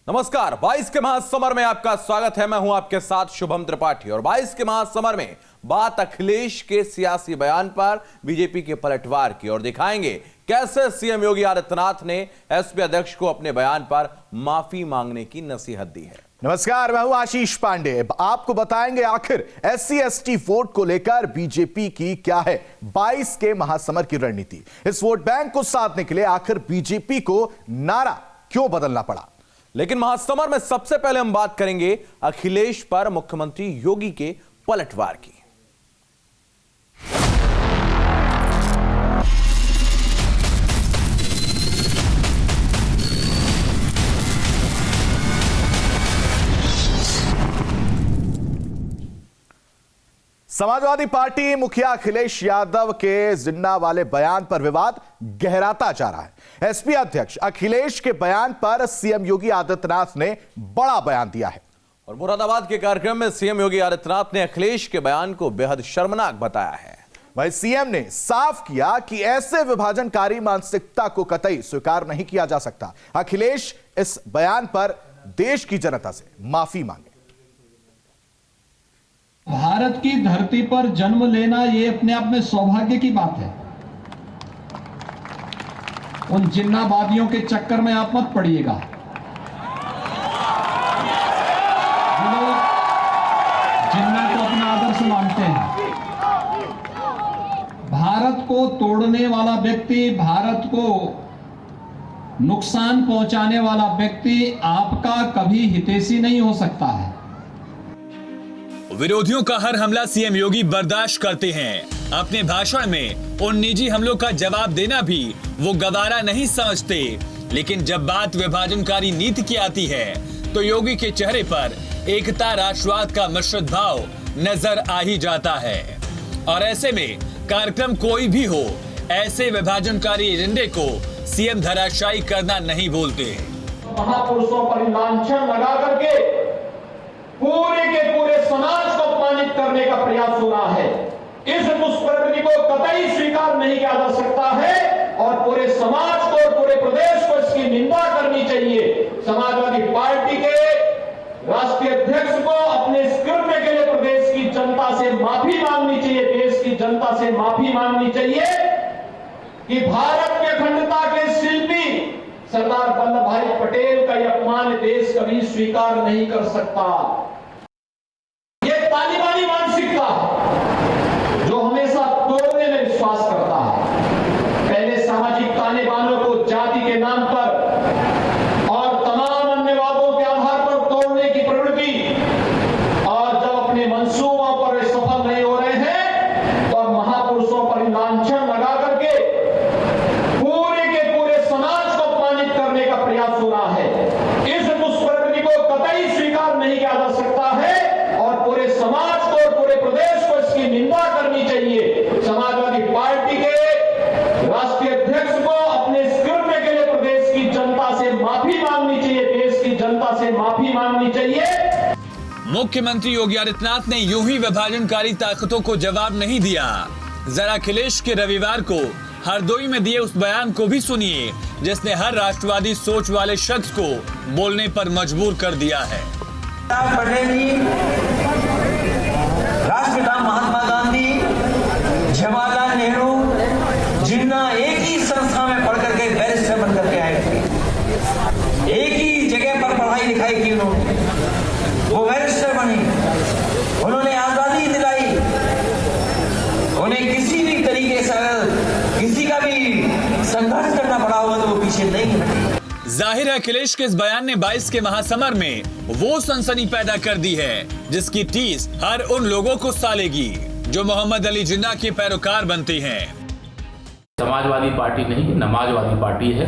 नमस्कार। 22 के महासमर में आपका स्वागत है। मैं हूं आपके साथ शुभम त्रिपाठी। और 22 के महासमर में बात अखिलेश के सियासी बयान पर बीजेपी के पलटवार की और दिखाएंगे कैसे सीएम योगी आदित्यनाथ ने एसपी अध्यक्ष को अपने बयान पर माफी मांगने की नसीहत दी है। नमस्कार, मैं हूं आशीष पांडे। आपको बताएंगे आखिर SC/ST वोट को लेकर बीजेपी की क्या है 22 के महासमर की रणनीति। इस वोट बैंक को साधने के लिए आखिर बीजेपी को नारा क्यों बदलना पड़ा। लेकिन महासमर में सबसे पहले हम बात करेंगे अखिलेश पर मुख्यमंत्री योगी के पलटवार की। समाजवादी पार्टी मुखिया अखिलेश यादव के जिन्ना वाले बयान पर विवाद गहराता जा रहा है। एसपी अध्यक्ष अखिलेश के बयान पर सीएम योगी आदित्यनाथ ने बड़ा बयान दिया है। और मुरादाबाद के कार्यक्रम में सीएम योगी आदित्यनाथ ने अखिलेश के बयान को बेहद शर्मनाक बताया है। वहीं सीएम ने साफ किया कि ऐसे विभाजनकारी मानसिकता को कतई स्वीकार नहीं किया जा सकता। अखिलेश इस बयान पर देश की जनता से माफी मांगे। भारत की धरती पर जन्म लेना ये अपने आप में सौभाग्य की बात है। उन जिन्नावादियों के चक्कर में आप मत पड़िएगा। जो लोग जिन्ना को अपना आदर्श मानते हैं। भारत को तोड़ने वाला व्यक्ति, भारत को नुकसान पहुंचाने वाला व्यक्ति आपका कभी हितैषी नहीं हो सकता है। विरोधियों का हर हमला सीएम योगी बर्दाश्त करते हैं। अपने भाषण में उन निजी हमलों का जवाब देना भी वो गवारा नहीं समझते। लेकिन जब बात विभाजनकारी नीति की आती है तो योगी के चेहरे पर एकता राष्ट्रवाद का मिश्रित भाव नजर आ ही जाता है। और ऐसे में कार्यक्रम कोई भी हो, ऐसे विभाजनकारी एजेंडे को सीएम धराशायी करना नहीं बोलते। महापुरुषों पर लांछन लगा करके पूरे के पूरे समाज को अपमानित करने का प्रयास हो रहा है। इस दुष्प्रवृत्ति को कतई स्वीकार नहीं किया जा सकता है और पूरे समाज को और पूरे प्रदेश को इसकी निंदा करनी चाहिए। समाजवादी पार्टी के राष्ट्रीय अध्यक्ष को अपने इस कृत्य के लिए प्रदेश की जनता से माफी मांगनी चाहिए, देश की जनता से माफी मांगनी चाहिए कि भारत के अखंडता के शिल्पी सरदार वल्लभ भाई पटेल का यह अपमान देश कभी स्वीकार नहीं कर सकता। यह तालिबानी मानसिकता जो हमेशा तोड़ने में विश्वास करता है। पहले सामाजिक ताने बानों को जाति के नाम पर और तमाम अन्य वादों के आधार पर तोड़ने की प्रवृत्ति, और जब अपने मंसूबों पर सफल नहीं हो रहे हैं तो महापुरुषों पर लांछन लगा करके प्रयास हो रहा है। इस दुष्प्रवृत्ति को कतई स्वीकार नहीं किया जा सकता है और पूरे समाज को और पूरे प्रदेश को इसकी निंदा करनी चाहिए। समाजवादी पार्टी के राष्ट्रीय अध्यक्ष को अपने इस कृत्य के लिए प्रदेश की जनता से माफी मांगनी चाहिए, देश की जनता से माफी मांगनी चाहिए। मुख्यमंत्री योगी आदित्यनाथ ने यूं ही विभाजनकारी ताकतों को जवाब नहीं दिया। जरा अखिलेश के रविवार को हरदोई में दिए उस बयान को भी सुनिए जिसने हर राष्ट्रवादी सोच वाले शख्स को बोलने पर मजबूर कर दिया है। राष्ट्रपिता महात्मा गांधी, जवाहरलाल नेहरू, जिन्ना एक ही संस्था में पढ़ करके बैरिस्टर बन करके आए थे। एक ही जगह पर पढ़ाई लिखाई की उन्होंने, वो बैरिस्टर बनी, उन्होंने आजादी दिलाई। उन्हें किसी भी तरीके से किसी का भी संघर्ष करना पड़ा होगा तो वो पीछे नहीं हटे। जाहिर है अखिलेश के इस बयान ने 22 के महासमर में वो सनसनी पैदा कर दी है जिसकी टीस हर उन लोगों को सालेगी जो मोहम्मद अली जिन्ना के पैरोकार बनते हैं। समाजवादी पार्टी नहीं, नमाजवादी पार्टी है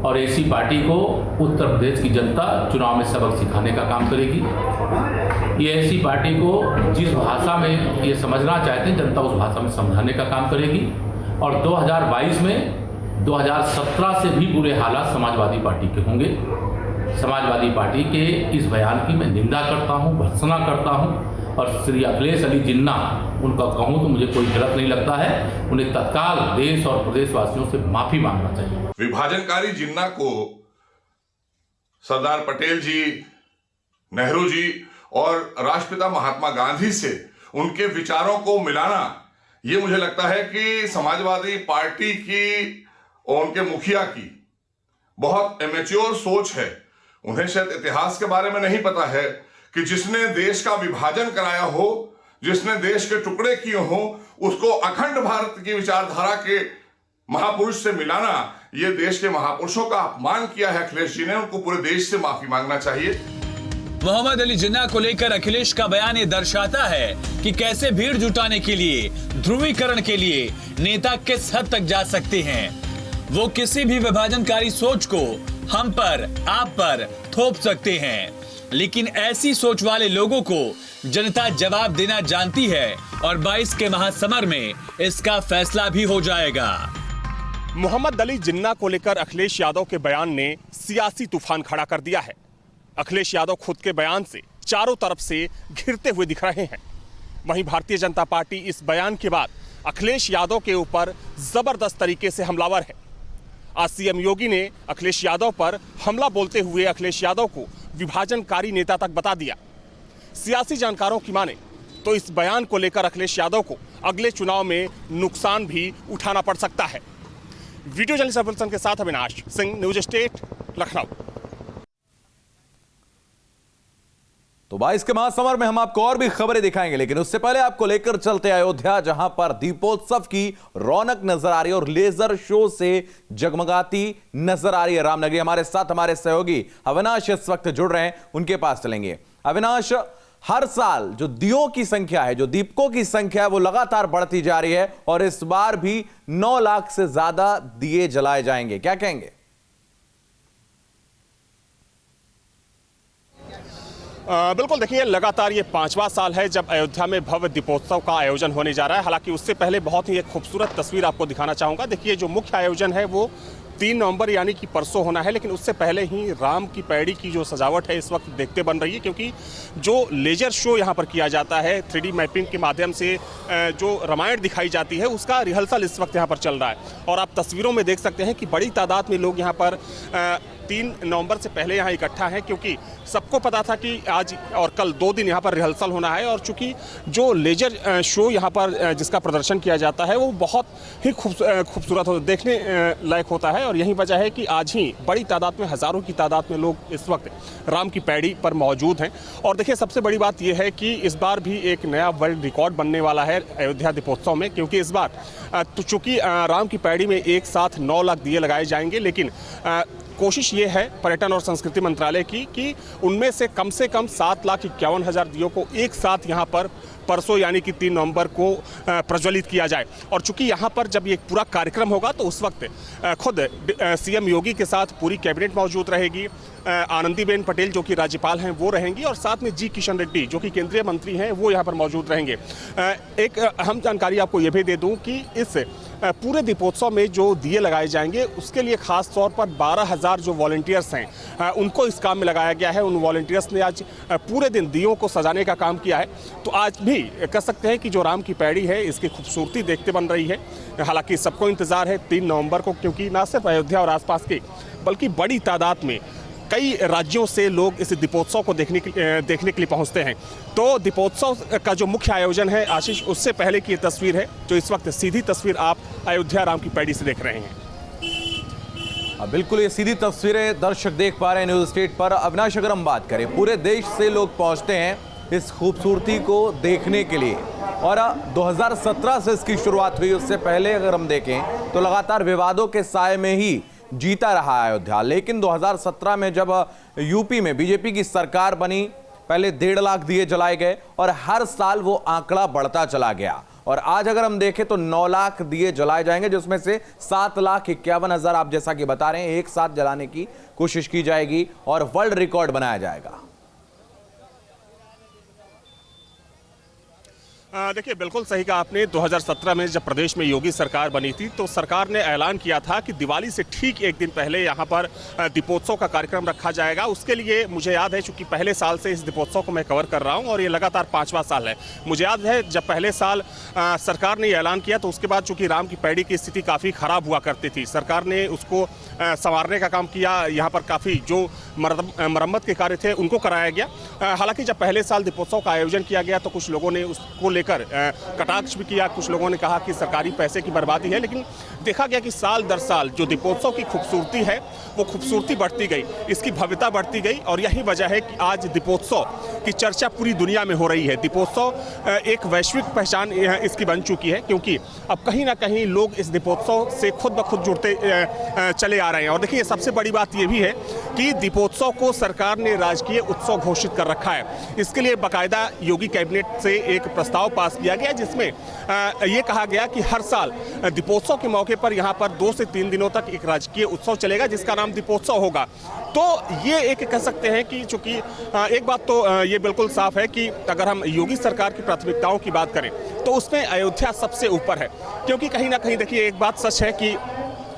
और ऐसी पार्टी को उत्तर प्रदेश की जनता चुनाव में सबक सिखाने का काम करेगी। ये ऐसी पार्टी को जिस भाषा में ये समझना चाहते हैं जनता उस भाषा में समझाने का काम करेगी। और 2022 में 2017 से भी बुरे हालात समाजवादी पार्टी के होंगे। समाजवादी पार्टी के इस बयान की मैं निंदा करता हूं, भर्त्सना करता हूं और श्री अखिलेश अली जिन्ना उनका कहूं तो मुझे कोई गलत नहीं लगता है। उन्हें तत्काल देश और प्रदेशवासियों से माफी मांगना चाहिए। विभाजनकारी जिन्ना को सरदार पटेल जी, नेहरू जी और राष्ट्रपिता महात्मा गांधी से उनके विचारों को मिलाना, ये मुझे लगता है कि समाजवादी पार्टी की और उनके मुखिया की बहुत इमेच्योर सोच है। उन्हें शायद इतिहास के बारे में नहीं पता है कि जिसने देश का विभाजन कराया हो, जिसने देश के टुकड़े किए हो, उसको अखंड भारत की विचारधारा के महापुरुष से मिलाना, ये देश के महापुरुषों का अपमान किया है अखिलेश जी ने। उनको पूरे देश से माफी मांगना चाहिए। मोहम्मद अली जिन्ना को लेकर अखिलेश का बयान ये दर्शाता है कि कैसे भीड़ जुटाने के लिए, ध्रुवीकरण के लिए नेता किस हद तक जा सकते हैं। वो किसी भी विभाजनकारी सोच को हम पर, आप पर थोप सकते हैं, लेकिन ऐसी सोच वाले लोगों को जनता जवाब देना जानती है और 22 के महासमर में इसका फैसला भी हो जाएगा। मोहम्मद अली जिन्ना को लेकर अखिलेश यादव के बयान ने सियासी तूफान खड़ा कर दिया है। अखिलेश यादव खुद के बयान से चारों तरफ से घिरते हुए दिख रहे हैं। वहीं भारतीय जनता पार्टी इस बयान के बाद अखिलेश यादव के ऊपर जबरदस्त तरीके से हमलावर है। आज सीएम योगी ने अखिलेश यादव पर हमला बोलते हुए अखिलेश यादव को विभाजनकारी नेता तक बता दिया। सियासी जानकारों की माने तो इस बयान को लेकर अखिलेश यादव को अगले चुनाव में नुकसान भी उठाना पड़ सकता है। वीडियो जर्नलिस्ट अफजल के साथ अविनाश सिंह, न्यूज स्टेट, लखनऊ। तो 22 के महासमर में हम आपको और भी खबरें दिखाएंगे, लेकिन उससे पहले आपको लेकर चलते अयोध्या, जहां पर दीपोत्सव की रौनक नजर आ रही है और लेजर शो से जगमगाती नजर आ रही है रामनगरी। हमारे साथ हमारे सहयोगी अविनाश इस वक्त जुड़ रहे हैं, उनके पास चलेंगे। अविनाश, हर साल जो दियों की संख्या है, जो दीपकों की संख्या है, वो लगातार बढ़ती जा रही है और इस बार भी 9 लाख से ज्यादा दिए जलाए जाएंगे, क्या कहेंगे? बिल्कुल, देखिए लगातार ये 5वां साल है जब अयोध्या में भव्य दीपोत्सव का आयोजन होने जा रहा है। हालांकि उससे पहले बहुत ही एक खूबसूरत तस्वीर आपको दिखाना चाहूँगा। देखिए जो मुख्य आयोजन है वो 3 नवंबर यानी कि परसों होना है, लेकिन उससे पहले ही राम की पैड़ी की जो सजावट है इस वक्त देखते बन रही है, क्योंकि जो लेजर शो यहाँ पर किया जाता है 3D मैपिंग के माध्यम से जो रामायण दिखाई जाती है उसका रिहर्सल इस वक्त यहाँ पर चल रहा है। और आप तस्वीरों में देख सकते हैं कि बड़ी तादाद में लोग यहाँ पर 3 नवंबर से पहले यहाँ इकट्ठा हैं, क्योंकि सबको पता था कि आज और कल 2 दिन यहाँ पर रिहर्सल होना है। और चूंकि जो लेजर शो यहाँ पर जिसका प्रदर्शन किया जाता है वो बहुत ही खूबसूरत देखने लायक होता है, और यही वजह है कि आज ही बड़ी तादाद में, हज़ारों की तादाद में लोग इस वक्त राम की पैड़ी पर मौजूद हैं। और देखिए सबसे बड़ी बात यह है कि इस बार भी एक नया वर्ल्ड रिकॉर्ड बनने वाला है अयोध्या दीपोत्सव में, क्योंकि इस बार तो चूँकि राम की पैड़ी में एक साथ 9 लाख दिए लगाए जाएंगे, लेकिन कोशिश ये है पर्यटन और संस्कृति मंत्रालय की कि उनमें से कम 7,51,000 दियों को एक साथ यहाँ पर परसों यानी कि 3 नवंबर को प्रज्वलित किया जाए। और चूंकि यहाँ पर जब ये पूरा कार्यक्रम होगा तो उस वक्त खुद सीएम योगी के साथ पूरी कैबिनेट मौजूद रहेगी। आनंदीबेन पटेल जो कि राज्यपाल हैं वो रहेंगी, और साथ में जी किशन रेड्डी जो कि केंद्रीय मंत्री हैं वो यहाँ पर मौजूद रहेंगे। एक अहम जानकारी आपको ये भी दे दूँ कि इस पूरे दीपोत्सव में जो दिए लगाए जाएंगे उसके लिए खास तौर पर 12,000 जो वॉलंटियर्स हैं उनको इस काम में लगाया गया है। उन वॉलंटियर्स ने आज पूरे दिन दियों को सजाने का काम किया है। तो आज भी कह सकते हैं कि जो राम की पैड़ी है इसकी खूबसूरती देखते बन रही है। हालांकि सबको इंतजार है 3 नवंबर को, क्योंकि न सिर्फ अयोध्या और आसपास के बल्कि बड़ी तादाद में कई राज्यों से लोग इस दीपोत्सव को देखने के लिए पहुंचते हैं। तो दीपोत्सव का जो मुख्य आयोजन है आशीष, उससे पहले की ये तस्वीर है जो इस वक्त सीधी तस्वीर आप अयोध्या राम की पैड़ी से देख रहे हैं। बिल्कुल, ये सीधी तस्वीरें दर्शक देख पा रहे हैं न्यूज स्टेट पर। अविनाश, अगर हम बात करें, पूरे देश से लोग पहुंचते हैं इस खूबसूरती को देखने के लिए, और 2017 से इसकी शुरुआत हुई। उससे पहले अगर हम देखें तो लगातार विवादों के साए में ही जीता रहा अयोध्या। लेकिन 2017 में जब यूपी में बीजेपी की सरकार बनी, पहले 1.5 लाख दिए जलाए गए और हर साल वो आंकड़ा बढ़ता चला गया। और आज अगर हम देखें तो 9 लाख दिए जलाए जाएंगे, जिसमें से 7,51,000 आप जैसा कि बता रहे हैं एक साथ जलाने की कोशिश की जाएगी और वर्ल्ड रिकॉर्ड बनाया जाएगा। देखिए, बिल्कुल सही कहा आपने। 2017 में जब प्रदेश में योगी सरकार बनी थी तो सरकार ने ऐलान किया था कि दिवाली से ठीक एक दिन पहले यहाँ पर दीपोत्सव का कार्यक्रम रखा जाएगा। उसके लिए मुझे याद है, चूंकि पहले साल से इस दीपोत्सव को मैं कवर कर रहा हूँ और ये लगातार 5वां साल है। मुझे याद है जब पहले साल सरकार ने ऐलान किया तो उसके बाद चूंकि राम की पैड़ी की स्थिति काफ़ी ख़राब हुआ करती थी, सरकार ने उसको संवारने का काम किया। यहाँ पर काफ़ी जो मरम्मत के कार्य थे उनको कराया गया। हालांकि जब पहले साल दीपोत्सव का आयोजन किया गया तो कुछ लोगों ने उसको लेकर कटाक्ष भी किया, कुछ लोगों ने कहा कि सरकारी पैसे की बर्बादी है। लेकिन देखा गया कि साल दर साल जो दीपोत्सव की खूबसूरती है वो खूबसूरती बढ़ती गई, इसकी भव्यता बढ़ती गई और यही वजह है कि आज दीपोत्सव की चर्चा पूरी दुनिया में हो रही है। दीपोत्सव एक वैश्विक पहचान इसकी बन चुकी है, क्योंकि अब कहीं ना कहीं लोग इस दीपोत्सव से खुद ब खुद जुड़ते चले आ रहे हैं। और देखिए, सबसे बड़ी बात ये भी है कि दीपोत्सव को सरकार ने राजकीय उत्सव घोषित कर रखा है। इसके लिए बाकायदा योगी कैबिनेट से एक प्रस्ताव पास किया गया जिसमें ये कहा गया कि हर साल दीपोत्सव के मौके पर यहाँ पर 2 से 3 दिनों तक एक राजकीय उत्सव चलेगा जिसका नाम दीपोत्सव होगा। तो ये एक कह सकते हैं कि चूंकि एक बात तो ये बिल्कुल साफ है कि अगर हम योगी सरकार की प्राथमिकताओं की बात करें तो उसमें अयोध्या सबसे ऊपर है, क्योंकि कहीं ना कहीं देखिए, एक बात सच है कि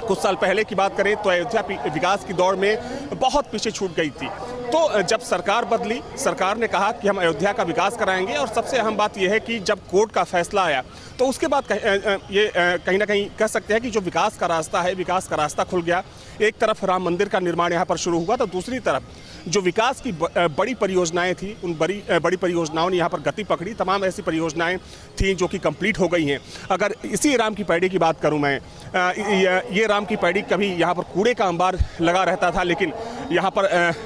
कुछ साल पहले की बात करें तो अयोध्या विकास की दौड़ में बहुत पीछे छूट गई थी। तो जब सरकार बदली, सरकार ने कहा कि हम अयोध्या का विकास कराएंगे और सबसे अहम बात यह है कि जब कोर्ट का फैसला आया तो उसके बाद ये कहीं ना कहीं कह सकते हैं कि जो विकास का रास्ता है, विकास का रास्ता खुल गया। एक तरफ राम मंदिर का निर्माण यहाँ पर शुरू हुआ तो दूसरी तरफ जो विकास की बड़ी परियोजनाएं थी, उन बड़ी परियोजनाओं ने यहाँ पर गति पकड़ी। तमाम ऐसी परियोजनाएं थी जो कि कंप्लीट हो गई हैं। अगर इसी राम की पैड़ी की बात करूं मैं, ये राम की पैड़ी कभी यहाँ पर कूड़े का अंबार लगा रहता था, लेकिन यहाँ पर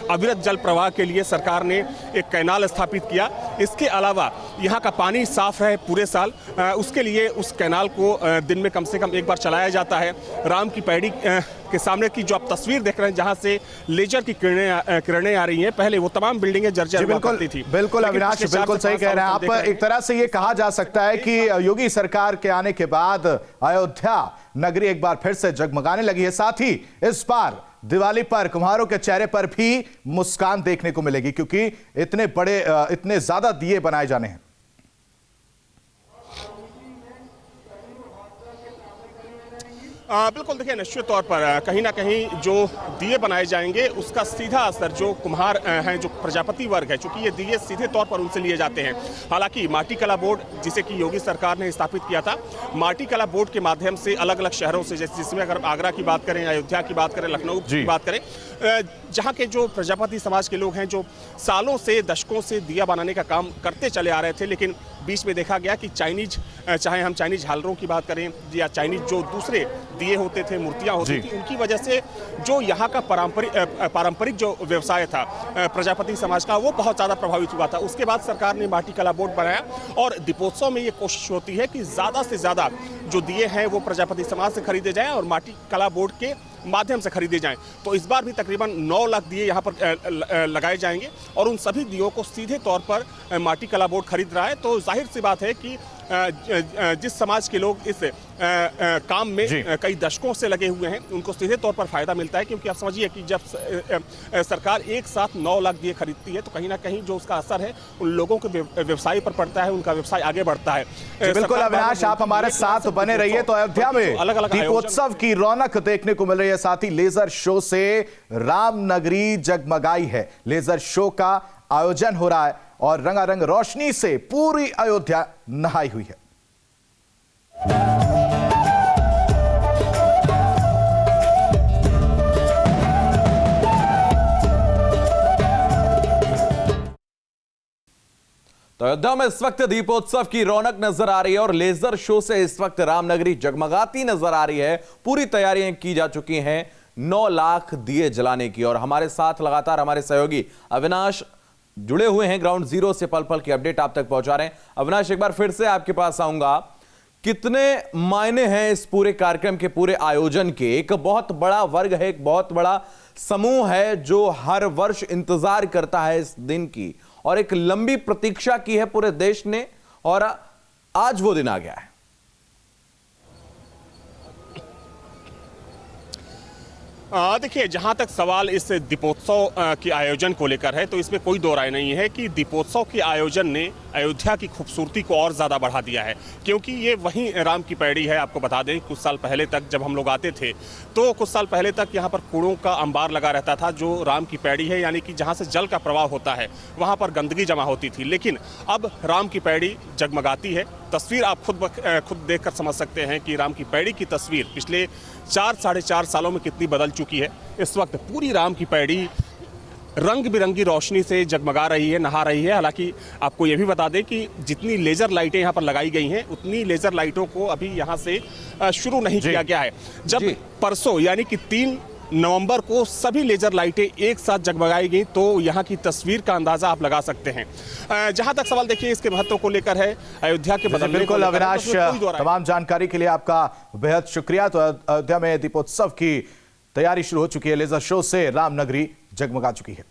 अविरत जल प्रवाह के लिए सरकार ने एक कैनाल स्थापित किया। इसके अलावा यहाँ का पानी साफ रहे पूरे साल, उसके लिए उस कैनाल को दिन में कम से कम एक बार चलाया जाता है। राम की पैड़ी के सामने की जो आप तस्वीर देख रहे हैं, जहां से लेजर की किरणें आ रही हैं, पहले वो तमाम बिल्डिंगें जर्जर हुआ करती थी। बिल्कुल अविनाश, बिल्कुल सही कह रहे हैं आप। एक तरह से ये कहा जा सकता है कि योगी सरकार के आने के बाद अयोध्या नगरी एक बार फिर से जगमगाने लगी है। साथ ही इस बार दिवाली पर कुम्हारों के चेहरे पर भी मुस्कान देखने को मिलेगी, क्योंकि इतने ज्यादा दिए बनाए जाने हैं। बिल्कुल, देखिए, निश्चित तौर पर कहीं ना कहीं जो दिए बनाए जाएंगे उसका सीधा असर जो कुम्हार हैं, जो प्रजापति वर्ग है, चूंकि ये दिए सीधे तौर पर उनसे लिए जाते हैं। हालांकि माटी कला बोर्ड, जिसे कि योगी सरकार ने स्थापित किया था, माटी कला बोर्ड के माध्यम से अलग अलग शहरों से, जिसमें अगर आगरा की बात करें, अयोध्या की बात करें, लखनऊ की बात करें, जहाँ के जो प्रजापति समाज के लोग हैं जो सालों से, दशकों से दिया बनाने का काम करते चले आ रहे थे, लेकिन बीच में देखा गया कि चाइनीज, चाहे हम चाइनीज झालरों की बात करें या चाइनीज जो दूसरे दिए होते थे, मूर्तियां होती थी, उनकी वजह से जो यहाँ का पारंपरिक जो व्यवसाय था प्रजापति समाज का, वो बहुत ज़्यादा प्रभावित हुआ था। उसके बाद सरकार ने माटी कला बोर्ड बनाया और दीपोत्सव में ये कोशिश होती है कि ज़्यादा से ज़्यादा जो दिए हैं वो प्रजापति समाज से खरीदे जाएं और माटी कला बोर्ड के माध्यम से खरीदे जाएं। तो इस बार भी तकरीबन 9 लाख दिए यहाँ पर लगाए जाएंगे और उन सभी दियों को सीधे तौर पर माटी कला बोर्ड खरीद रहा है। तो जाहिर सी बात है कि जिस समाज के लोग इस काम में कई दशकों से लगे हुए हैं, उनको सीधे तौर पर फायदा मिलता है, क्योंकि आप समझिए कि जब सरकार एक साथ 9 लाख दिए खरीदती है तो कहीं ना कहीं जो उसका असर है उन लोगों के व्यवसाय पर पड़ता है, उनका व्यवसाय आगे बढ़ता है। बिल्कुल अविनाश, आप हमारे साथ बने रहिए। तो अयोध्या में दीपोत्सव की रौनक देखने को मिल रही है, साथ ही लेजर शो से रामनगरी जगमगाई है। लेजर शो का आयोजन हो रहा है और रंगारंग रोशनी से पूरी अयोध्या नहाई हुई है। तो अयोध्या में इस वक्त दीपोत्सव की रौनक नजर आ रही है और लेजर शो से इस वक्त रामनगरी जगमगाती नजर आ रही है। पूरी तैयारियां की जा चुकी हैं 9 लाख दिए जलाने की। और हमारे साथ लगातार हमारे सहयोगी अविनाश जुड़े हुए हैं, ग्राउंड जीरो से पल पल की अपडेट आप तक पहुंचा रहे हैं। अविनाश, एक बार फिर से आपके पास आऊंगा, कितने मायने हैं इस पूरे कार्यक्रम के, पूरे आयोजन के? एक बहुत बड़ा वर्ग है, एक बहुत बड़ा समूह है जो हर वर्ष इंतजार करता है इस दिन की, और एक लंबी प्रतीक्षा की है पूरे देश ने, और आज वो दिन आ गया है। देखिए, जहाँ तक सवाल इस दीपोत्सव के आयोजन को लेकर है तो इसमें कोई दो राय नहीं है कि दीपोत्सव के आयोजन ने अयोध्या की खूबसूरती को और ज़्यादा बढ़ा दिया है, क्योंकि ये वही राम की पैड़ी है। आपको बता दें कुछ साल पहले तक जब हम लोग आते थे तो कुछ साल पहले तक यहाँ पर कूड़ों का अंबार लगा रहता था, जो राम की पैड़ी है, यानी कि जहाँ से जल का प्रवाह होता है वहाँ पर गंदगी जमा होती थी। लेकिन अब राम की पैड़ी जगमगाती है। तस्वीर आप खुद देखकर समझ सकते हैं कि राम की पैड़ी की तस्वीर पिछले 4-4.5 सालों में कितनी बदल चुकी है। इस वक्त पूरी राम की पैड़ी रंग बिरंगी रोशनी से जगमगा रही है, नहा रही है। हालांकि आपको ये भी बता दें कि जितनी लेजर लाइटें यहाँ पर लगाई गई हैं उतनी लेजर लाइटों को अभी यहाँ से शुरू नहीं किया गया है। जब परसों यानी कि 3 नवंबर को सभी लेजर लाइटें एक साथ जगमगाई गई तो यहाँ की तस्वीर का अंदाजा आप लगा सकते हैं। जहां तक सवाल देखिए इसके महत्व को लेकर है, अयोध्या के बदलने बिल्कुल अविनाश, तमाम जानकारी के लिए आपका बेहद शुक्रिया। तो अयोध्या में दीपोत्सव की तैयारी शुरू हो चुकी है, लेजर शो से रामनगरी जगमगा चुकी है।